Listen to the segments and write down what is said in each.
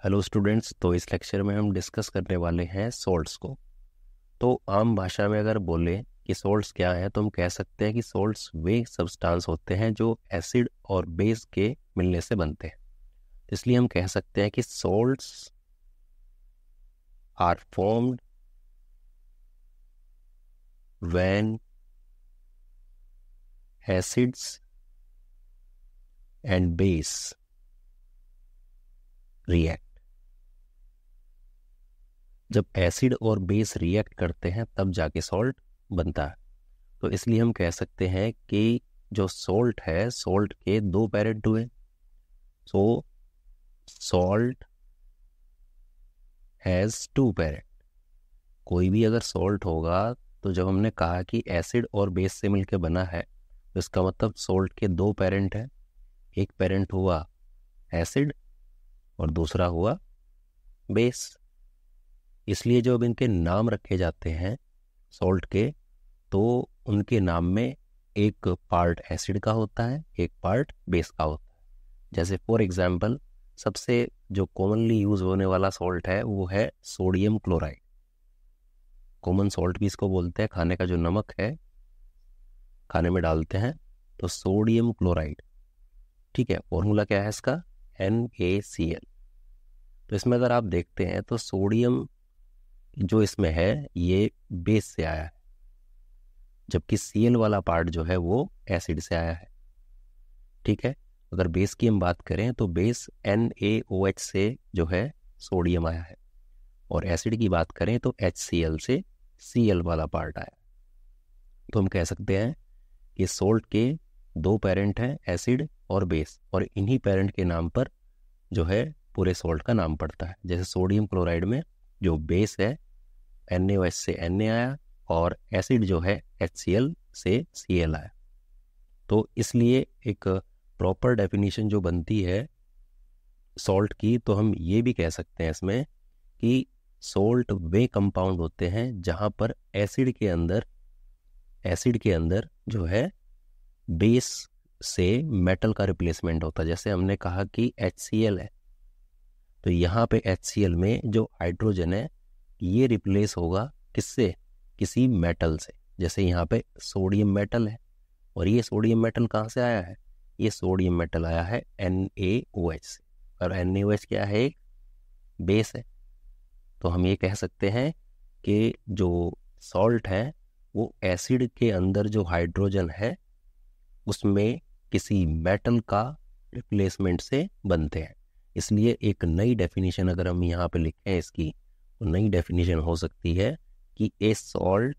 Hello students, तो इस lecture में हम डिस्कस करने वाले हैं सॉल्ट्स को। तो आम भाषा में अगर बोले कि सॉल्ट्स क्या है तो हम कह सकते हैं कि सॉल्ट्स वे सब्सटेंस होते हैं जो एसिड और बेस के मिलने से बनते हैं। इसलिए हम कह सकते हैं कि salts are formed when acids and base react. जब एसिड और बेस रिएक्ट करते हैं तब जाके सॉल्ट बनता है। तो इसलिए हम कह सकते हैं कि जो सॉल्ट है, सॉल्ट के दो पेरेंट हुए। So salt has two parent. कोई भी अगर सॉल्ट होगा तो जब हमने कहा कि एसिड और बेस से मिलकर बना है तो इसका मतलब सॉल्ट के दो पेरेंट हैं। एक पेरेंट हुआ एसिड और दूसरा हुआ बेस। इसलिए जब इनके नाम रखे जाते हैं सॉल्ट के तो उनके नाम में एक पार्ट एसिड का होता है, एक पार्ट बेस का होता है। जैसे फॉर एग्जांपल सबसे जो कॉमनली यूज होने वाला सॉल्ट है वो है सोडियम क्लोराइड। कॉमन सॉल्ट भी इसको बोलते हैं, खाने का जो नमक है खाने में डालते हैं तो सोडियम क्लोराइड। ठीक है, फॉर्मूला क्या है इसका? NaCl। तो इसमें अगर आप देखते हैं तो सोडियम जो इसमें है ये बेस से आया है, जबकि Cl वाला पार्ट जो है वो एसिड से आया है। ठीक है, अगर बेस की हम बात करें तो बेस NaOH से जो है सोडियम आया है, और एसिड की बात करें तो HCl से Cl वाला पार्ट आया। तो हम कह सकते हैं कि सॉल्ट के दो पेरेंट हैं, एसिड और बेस, और इन्हीं पेरेंट के नाम पर जो है पूरे सॉल्ट का नाम पड़ता है। जैसे सोडियम क्लोराइड में जो बेस है NaOH से Na आया, और एसिड जो है HCl से Cl आया। तो इसलिए एक प्रॉपर डेफिनेशन जो बनती है सॉल्ट की, तो हम ये भी कह सकते हैं इसमें कि सॉल्ट वे कंपाउंड होते हैं जहाँ पर एसिड के अंदर जो है बेस से मेटल का रिप्लेसमेंट होता है। जैसे हमने कहा कि HCl है तो यहाँ पे HCl में जो हाइड्रोजन है ये रिप्लेस होगा किससे? किसी मेटल से। जैसे यहाँ पे सोडियम मेटल है, और ये सोडियम मेटल कहाँ से आया है? ये सोडियम मेटल आया है NaOH से, और NaOH क्या है? एक बेस है। तो हम ये कह सकते हैं कि जो सॉल्ट है वो एसिड के अंदर जो हाइड्रोजन है उसमें किसी मेटल का रिप्लेसमेंट से बनते हैं। इसलिए एक नई डेफिनेशन अगर हम यहाँ पे लिखें इसकी, तो नई डेफिनेशन हो सकती है कि ए सॉल्ट,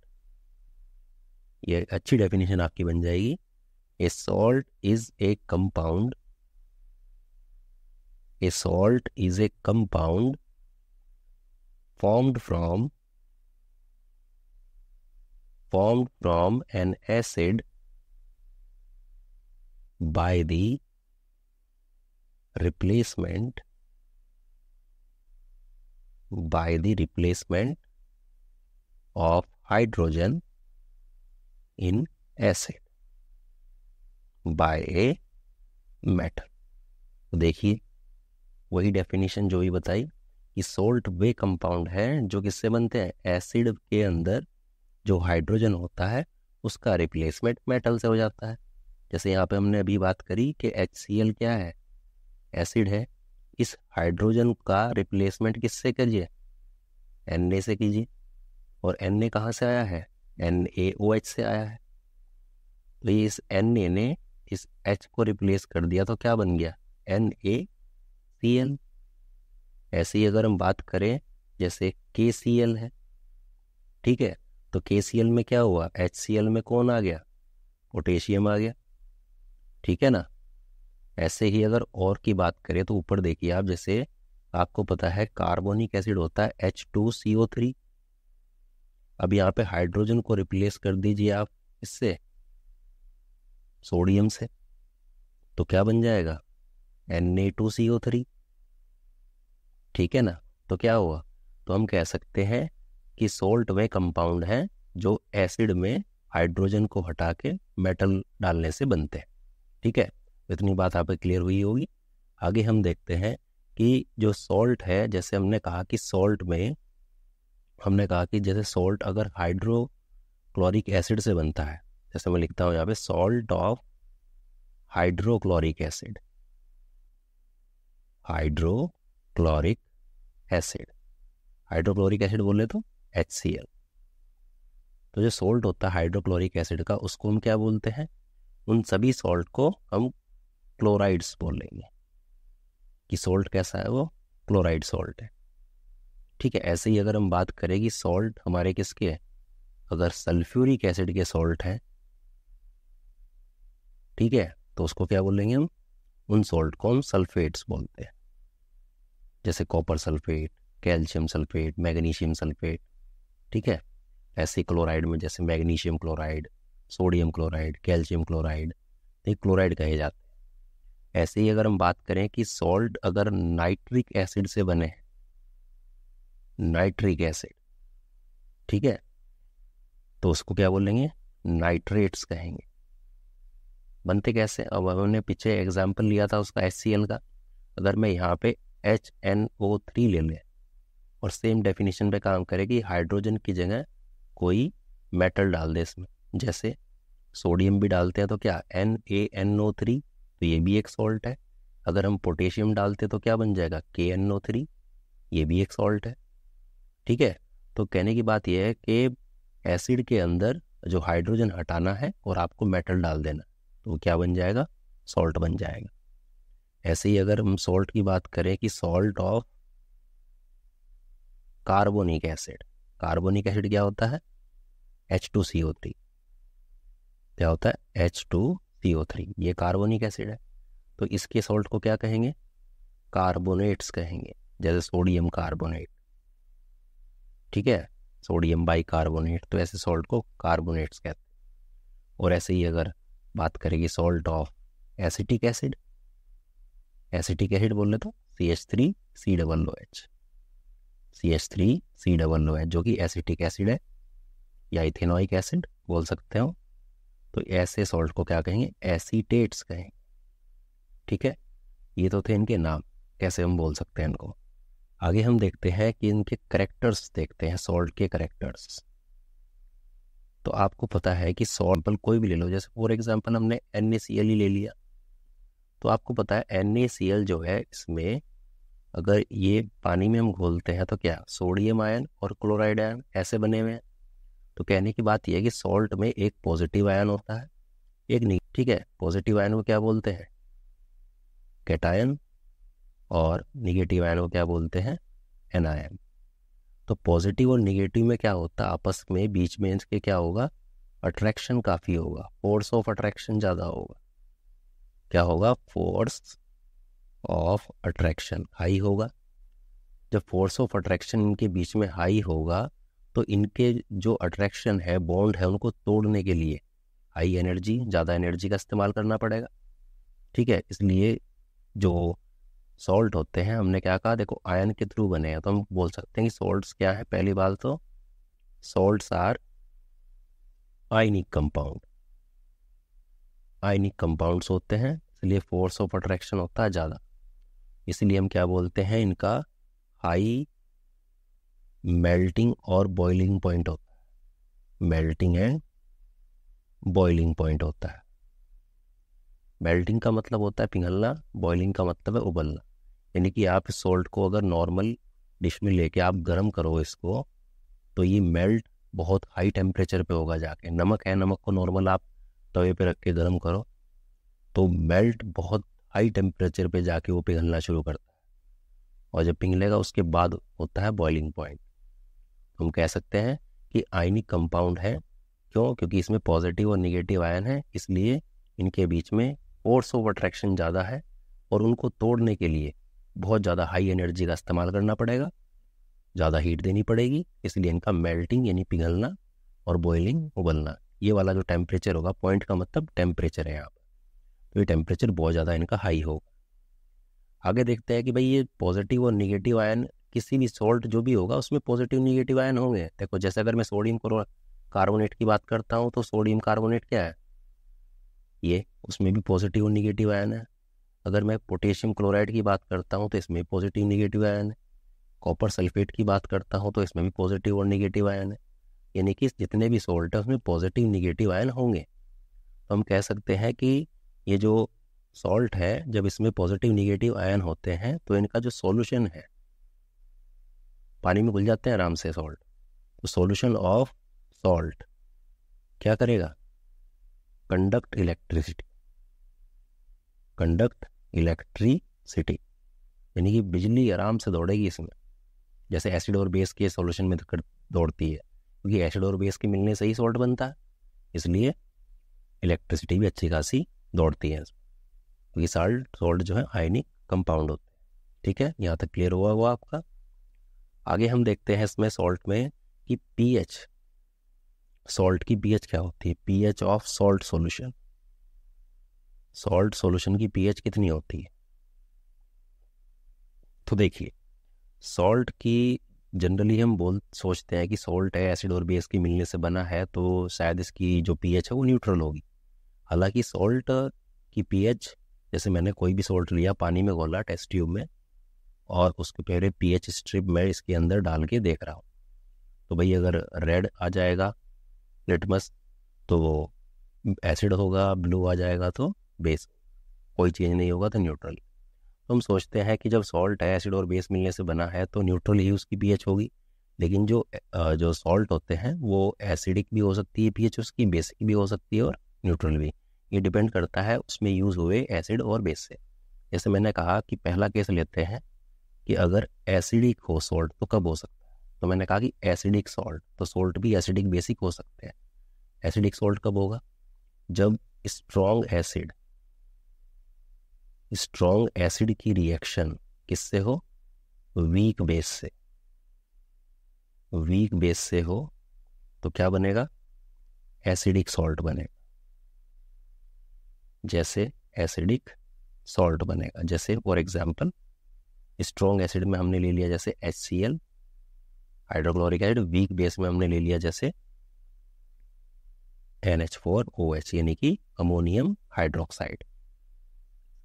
ये अच्छी डेफिनेशन आपकी बन जाएगी, ए salt is a compound, A salt is a compound formed from an acid by the replacement of hydrogen in acid by a metal। तो देखिए वही डेफिनेशन जो ही बताई कि सॉल्ट वे कंपाउंड है जो किससे बनते हैं? एसिड के अंदर जो हाइड्रोजन होता है उसका रिप्लेसमेंट मेटल से हो जाता है। जैसे यहाँ पे हमने अभी बात करी कि HCl क्या है? एसिड है। इस हाइड्रोजन का रिप्लेसमेंट किससे करिए? Na से कीजिए, और Na कहाँ से आया है? NaOH से आया है। तो ये इस Na ने इस H को रिप्लेस कर दिया तो क्या बन गया? NaCl। ऐसे ही अगर हम बात करें जैसे KCl है, ठीक है, तो KCl में क्या हुआ? HCl में कौन आ गया? पोटेशियम आ गया। ठीक है ना। ऐसे ही अगर और की बात करें तो ऊपर देखिए आप, जैसे आपको पता है कार्बोनिक एसिड होता है H2CO3। अब यहाँ पे हाइड्रोजन को रिप्लेस कर दीजिए आप इससे, सोडियम से, तो क्या बन जाएगा? Na2CO3। ठीक है ना। तो क्या हुआ? तो हम कह सकते हैं कि सॉल्ट वे कंपाउंड है जो एसिड में हाइड्रोजन को हटा के मेटल डालने से बनते हैं। ठीक है, इतनी बात आप क्लियर हुई होगी। आगे हम देखते हैं कि जो सॉल्ट है, जैसे हमने कहा कि सॉल्ट में हमने कहा कि जैसे सॉल्ट अगर हाइड्रोक्लोरिक एसिड से बनता है, जैसे मैं लिखता हूँ यहाँ पे salt of hydrochloric acid, hydrochloric acid, hydrochloric acid बोले तो HCl। तो जो सॉल्ट होता है हाइड्रोक्लोरिक एसिड का, उसको हम क्या बोलते हैं? उन सभी सॉल्ट को हम क्लोराइड्स बोल लेंगे कि सॉल्ट कैसा है, वो क्लोराइड सॉल्ट है। ठीक है। ऐसे ही अगर हम बात करें कि सॉल्ट हमारे किसके है, अगर सल्फ्यूरिक एसिड के सॉल्ट हैं, ठीक है, तो उसको क्या बोलेंगे हम? उन सॉल्ट को हम सल्फेट्स बोलते हैं, जैसे copper sulphate, calcium sulphate, magnesium sulphate. ठीक है। ऐसे क्लोराइड में जैसे magnesium chloride, sodium chloride, calcium chloride, ये क्लोराइड कहे जाते हैं। ऐसे ही अगर हम बात करें कि सॉल्ट अगर नाइट्रिक एसिड से बने हैं, नाइट्रिक एसिड, ठीक है, तो उसको क्या बोलेंगे? नाइट्रेट्स कहेंगे। बनते कैसे? अब हमने पीछे एग्जाम्पल लिया था उसका HCl का। अगर मैं यहाँ पे HNO3 ले लें और सेम डेफिनेशन पे काम करे कि हाइड्रोजन की जगह कोई मेटल डाल दे इसमें, जैसे सोडियम भी डालते हैं तो क्या NaNO3, तो ये भी एक सॉल्ट है। अगर हम पोटेशियम डालते तो क्या बन जाएगा? KNO3, ये भी एक सॉल्ट है। ठीक है। तो कहने की बात यह है कि एसिड के अंदर जो हाइड्रोजन हटाना है और आपको मेटल डाल देना, तो वो क्या बन जाएगा? सॉल्ट बन जाएगा। ऐसे ही अगर हम सॉल्ट की बात करें कि salt of carbonic acid, carbonic acid क्या होता है? H2CO3। क्या होता है? H2CO3, ये कार्बोनिक एसिड है। तो इसके सॉल्ट को क्या कहेंगे? कार्बोनेट्स कहेंगे, जैसे सोडियम कार्बोनेट। ठीक है, सोडियम बाइकार्बोनेट, तो ऐसे सॉल्ट को कार्बोनेट्स कहते हैं। और ऐसे ही अगर बात करेंगे salt of acetic acid, acetic acid बोल रहे तो CH3COOH, CH3COOH जो कि एसिटिक एसिड है या इथेनॉइक एसिड बोल सकते हो। तो ऐसे सॉल्ट को क्या कहेंगे? एसीटेट्स कहेंगे। ठीक है। ये तो थे इनके नाम, कैसे हम बोल सकते हैं इनको। आगे हम देखते हैं कि इनके करेक्टर्स देखते हैं, सॉल्ट के करेक्टर्स। तो आपको पता है कि सॉल्ट कोई भी ले लो, जैसे फॉर एग्जांपल हमने NaCl ही ले लिया, तो आपको पता है NaCl जो है, इसमें अगर ये पानी में हम घोलते हैं तो क्या सोडियम आयन और क्लोराइड आयन ऐसे बने हुए हैं। तो कहने की बात यह है कि सॉल्ट में एक पॉजिटिव आयन होता है, एक नेगेटिव। ठीक है। पॉजिटिव आयन को क्या बोलते हैं? कैटायन, और निगेटिव आयन को क्या बोलते हैं? एनायन। तो पॉजिटिव और निगेटिव में क्या होता है आपस में, बीच में इसके क्या होगा? अट्रैक्शन काफ़ी होगा, फोर्स ऑफ अट्रैक्शन ज़्यादा होगा। क्या होगा? फोर्स ऑफ अट्रैक्शन हाई होगा। जब फोर्स ऑफ अट्रैक्शन इनके बीच में हाई होगा, तो इनके जो अट्रैक्शन है, बॉन्ड है, उनको तोड़ने के लिए हाई एनर्जी, ज़्यादा एनर्जी का इस्तेमाल करना पड़ेगा। ठीक है। इसलिए जो सॉल्ट होते हैं, हमने क्या कहा, देखो आयन के थ्रू बने हैं, तो हम बोल सकते हैं कि सॉल्ट्स क्या है? पहली बात तो salts are ionic compound, ionic compounds होते हैं, इसलिए फोर्स ऑफ अट्रैक्शन होता है ज़्यादा। इसलिए हम क्या बोलते हैं, इनका हाई मेल्टिंग और बॉइलिंग पॉइंट होता है, मेल्टिंग एंड बॉइलिंग पॉइंट होता है। मेल्टिंग का मतलब होता है पिघलना, बॉइलिंग का मतलब है उबलना। यानी कि आप इस सॉल्ट को अगर नॉर्मल डिश में लेके आप गर्म करो इसको, तो ये मेल्ट बहुत हाई टेम्परेचर पे होगा जाके। नमक है, नमक को नॉर्मल आप तवे पे रख के गर्म करो तो मेल्ट बहुत हाई टेम्परेचर पे जाके वो पिघलना शुरू करता है, और जब पिघलेगा उसके बाद होता है बॉइलिंग पॉइंट। हम कह सकते हैं कि आयनिक कंपाउंड है। क्यों? क्योंकि इसमें पॉजिटिव और निगेटिव आयन है, इसलिए इनके बीच में फोर्स ऑफ अट्रैक्शन ज़्यादा है, और उनको तोड़ने के लिए बहुत ज़्यादा हाई एनर्जी का इस्तेमाल करना पड़ेगा, ज़्यादा हीट देनी पड़ेगी। इसलिए इनका मेल्टिंग यानी पिघलना और बॉइलिंग उबलना, ये वाला जो टेम्परेचर होगा, पॉइंट का मतलब टेम्परेचर है यहाँ पर, तो ये टेम्परेचर बहुत ज़्यादा इनका हाई होगा। आगे देखते हैं कि भाई ये पॉजिटिव और निगेटिव आयन, किसी भी सॉल्ट जो भी होगा उसमें पॉजिटिव निगेटिव आयन होंगे। देखो जैसे अगर मैं सोडियम कार्बोनेट की बात करता हूँ, तो सोडियम कार्बोनेट क्या है? ये उसमें भी पॉजिटिव और निगेटिव आयन है। अगर मैं पोटेशियम क्लोराइड की बात करता हूँ तो इसमें पॉजिटिव निगेटिव आयन है। कॉपर सल्फेट की बात करता हूँ तो इसमें भी पॉजिटिव और निगेटिव आयन है। यानी कि जितने भी सॉल्ट है उसमें पॉजिटिव निगेटिव आयन होंगे। तो हम कह सकते हैं कि ये जो सॉल्ट है, जब इसमें पॉजिटिव निगेटिव आयन होते हैं तो इनका जो सॉल्यूशन है, पानी में घुल जाते हैं आराम से सॉल्ट, तो सॉल्यूशन ऑफ सॉल्ट क्या करेगा? Conduct electricity. कंडक्ट इलेक्ट्रिसिटी यानी कि बिजली आराम से दौड़ेगी इसमें, जैसे एसिड और बेस के सॉल्यूशन में दौड़ती है, क्योंकि एसिड और बेस के मिलने से ही सॉल्ट बनता है, इसलिए इलेक्ट्रिसिटी भी अच्छी खासी दौड़ती है इसमें, क्योंकि सॉल्ट जो है आयनिक कंपाउंड होते हैं। ठीक है, यहाँ तक क्लियर हुआ आपका। आगे हम देखते हैं इसमें सॉल्ट में कि पीएच, सॉल्ट की पीएच क्या होती है? PH of salt solution, salt solution की पीएच कितनी होती है? तो देखिए, सॉल्ट की जनरली हम सोचते हैं कि सॉल्ट है, एसिड और बेस की मिलने से बना है, तो शायद इसकी जो पीएच है वो न्यूट्रल होगी। हालांकि सॉल्ट की पीएच, जैसे मैंने कोई भी सॉल्ट लिया, पानी में घोला टेस्ट ट्यूब में, और उसके पहले पीएच स्ट्रिप मैं इसके अंदर डाल के देख रहा हूँ, तो भाई अगर रेड आ जाएगा लिटमस तो वो एसिड होगा, ब्लू आ जाएगा तो बेस, कोई चेंज नहीं होगा तो न्यूट्रल। तो हम सोचते हैं कि जब सॉल्ट है, एसिड और बेस मिलने से बना है, तो न्यूट्रल ही उसकी पीएच होगी। लेकिन जो सॉल्ट होते हैं वो एसिडिक भी हो सकती है पीएच उसकी, बेसिक भी हो सकती है और न्यूट्रल भी। ये डिपेंड करता है उसमें यूज़ हुए एसिड और बेस से। जैसे मैंने कहा कि पहला केस लेते हैं कि अगर एसिडिक हो सॉल्ट तो कब हो सकता है, तो मैंने कहा कि एसिडिक सॉल्ट, तो सॉल्ट भी एसिडिक बेसिक हो सकते हैं। एसिडिक सॉल्ट कब होगा? जब स्ट्रॉन्ग एसिड की रिएक्शन किससे हो? वीक बेस से। वीक बेस से हो तो क्या बनेगा? एसिडिक सॉल्ट बनेगा। जैसे एसिडिक सॉल्ट बनेगा, जैसे फॉर एग्जांपल स्ट्रॉन्ग एसिड में हमने ले लिया जैसे HCl hydrochloric acid, weak base में हमने ले लिया जैसे NH4OH यानी कि अमोनियम हाइड्रोक्साइड।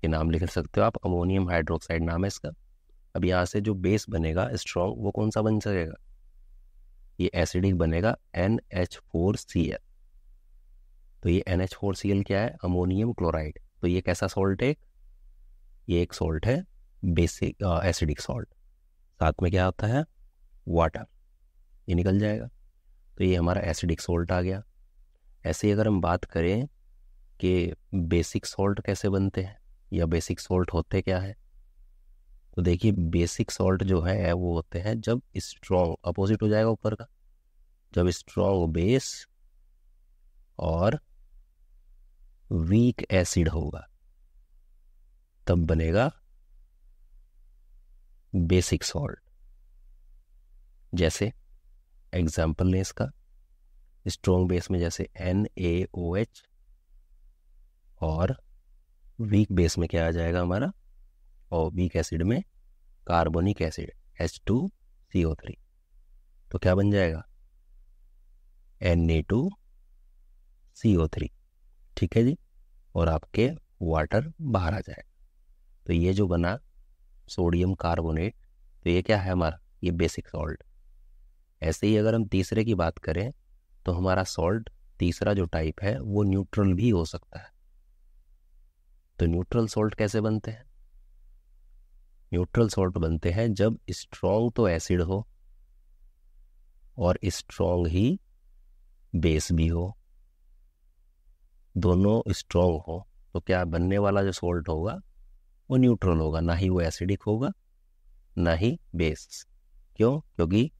ये नाम लिख सकते हो आप, अमोनियम हाइड्रोक्साइड नाम है इसका। अब यहाँ से जो बेस बनेगा स्ट्रॉन्ग, वो कौन सा बन सकेगा? ये एसिडिक बनेगा NH4Cl। तो ये NH4Cl क्या है? Ammonium chloride. तो ये कैसा सॉल्ट है? ये एक सॉल्ट है बेसिक एसिडिक सॉल्ट। साथ में क्या होता है? वाटर, ये निकल जाएगा। तो ये हमारा एसिडिक सॉल्ट आ गया। ऐसे ही अगर हम बात करें कि बेसिक सॉल्ट कैसे बनते हैं या बेसिक सॉल्ट होते क्या है, तो देखिए बेसिक सॉल्ट जो है वो होते हैं जब स्ट्रॉन्ग, अपोजिट हो जाएगा ऊपर का, जब स्ट्रॉन्ग बेस और वीक एसिड होगा तब बनेगा बेसिक सॉल्ट। जैसे एग्जाम्पल लें इसका, स्ट्रॉन्ग बेस में जैसे NaOH, और वीक बेस में क्या आ जाएगा हमारा, और वीक एसिड में कार्बोनिक एसिड H2CO3, तो क्या बन जाएगा? Na2CO3। ठीक है जी, और आपके वाटर बाहर आ जाएगा। तो ये जो बना सोडियम कार्बोनेट, तो ये क्या है हमारा? ये बेसिक सॉल्ट। ऐसे ही अगर हम तीसरे की बात करें तो हमारा सॉल्ट तीसरा जो टाइप है वो न्यूट्रल भी हो सकता है। तो न्यूट्रल सॉल्ट कैसे बनते हैं? न्यूट्रल सॉल्ट बनते हैं जब स्ट्रॉन्ग तो एसिड हो और स्ट्रॉन्ग ही बेस भी हो, दोनों स्ट्रॉन्ग हो, तो क्या बनने वाला जो सॉल्ट होगा वो न्यूट्रल होगा, ना ही वो एसिडिक होगा ना ही बेस। क्यों? क्योंकि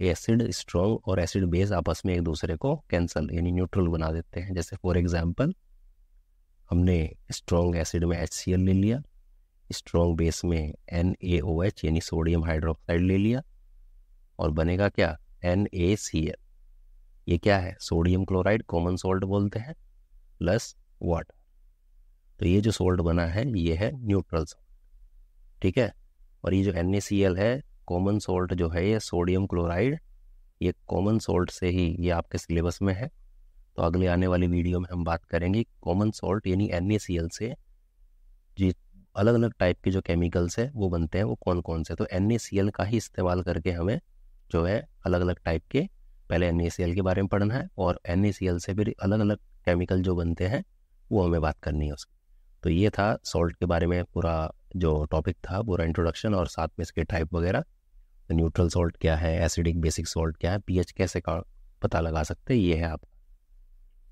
एसिड स्ट्रॉन्ग और एसिड बेस आपस में एक दूसरे को कैंसल यानी न्यूट्रल बना देते हैं। जैसे फॉर एग्जांपल हमने स्ट्रॉन्ग एसिड में HCl ले लिया, स्ट्रॉन्ग बेस में NaOH यानी सोडियम हाइड्रोक्साइड ले लिया, और बनेगा क्या? NaCl। ये क्या है? सोडियम क्लोराइड, कॉमन सॉल्ट बोलते हैं, प्लस वाटर। तो ये जो सॉल्ट बना है ये है न्यूट्रल सॉल्ट। ठीक है, और ये जो NaCl है, कॉमन सॉल्ट जो है ये सोडियम क्लोराइड, ये कॉमन सॉल्ट से ही ये आपके सिलेबस में है। तो अगले आने वाली वीडियो में हम बात करेंगे कॉमन सॉल्ट यानी NaCl से जी अलग अलग टाइप के जो केमिकल्स है वो बनते हैं, वो कौन कौन से। तो NaCl का ही इस्तेमाल करके हमें जो है अलग अलग टाइप के, पहले NaCl के बारे में पढ़ना है और NaCl से फिर अलग अलग केमिकल जो बनते हैं वो हमें बात करनी है उसकी। तो ये था सॉल्ट के बारे में पूरा जो टॉपिक था, पूरा इंट्रोडक्शन, और साथ में इसके टाइप वगैरह। तो न्यूट्रल सॉल्ट क्या है, एसिडिक बेसिक सॉल्ट क्या है, पीएच कैसे का पता लगा सकते हैं, ये है आप।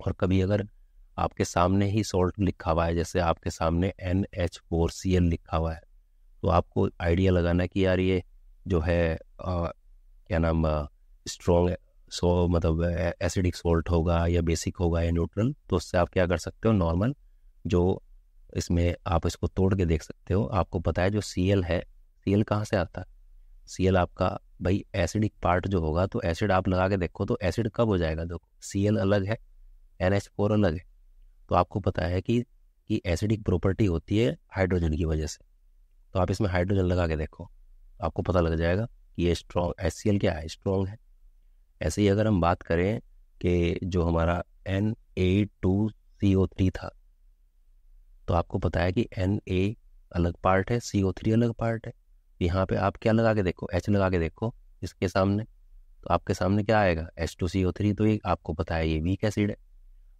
और कभी अगर आपके सामने ही सॉल्ट लिखा हुआ है, जैसे आपके सामने NH4Cl लिखा हुआ है, तो आपको आइडिया लगाना कि यार ये जो है क्या नाम, स्ट्रॉन्ग मतलब एसिडिक सॉल्ट होगा या बेसिक होगा या न्यूट्रल। तो उससे आप क्या कर सकते हो, नॉर्मल जो इसमें आप इसको तोड़ के देख सकते हो। आपको पता है जो Cl है, Cl कहाँ से आता है? Cl आपका भाई एसिडिक पार्ट जो होगा, तो एसिड आप लगा के देखो तो एसिड कब हो जाएगा, देखो Cl अलग है, NH4 अलग है। तो आपको पता है कि एसिडिक प्रॉपर्टी होती है हाइड्रोजन की वजह से। तो आप इसमें हाइड्रोजन लगा के देखो, आपको पता लग जाएगा कि ये स्ट्रॉन्ग HCl क्या है, स्ट्रॉन्ग है। ऐसे ही अगर हम बात करें कि जो हमारा Na2CO3 था, तो आपको पता है कि Na अलग पार्ट है, CO3 अलग पार्ट है। यहाँ पे आप क्या लगा के देखो, H लगा के देखो इसके सामने, तो आपके सामने क्या आएगा, H2CO3। तो ये आपको पता है ये वीक एसिड है।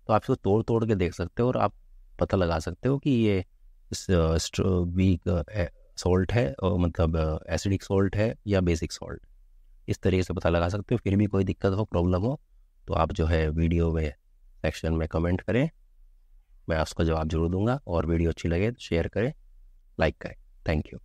तो आप इसको तोड़ तोड़ के देख सकते हो और आप पता लगा सकते हो कि ये वीक सॉल्ट है, और मतलब एसिडिक सॉल्ट है या बेसिक सॉल्ट। इस तरीके से पता लगा सकते हो। फिर भी कोई दिक्कत हो, प्रॉब्लम हो, तो आप जो है वीडियो में सेक्शन में कमेंट करें, मैं उसका जवाब जरूर दूंगा। और वीडियो अच्छी लगे तो शेयर करें, लाइक करें। Thank you.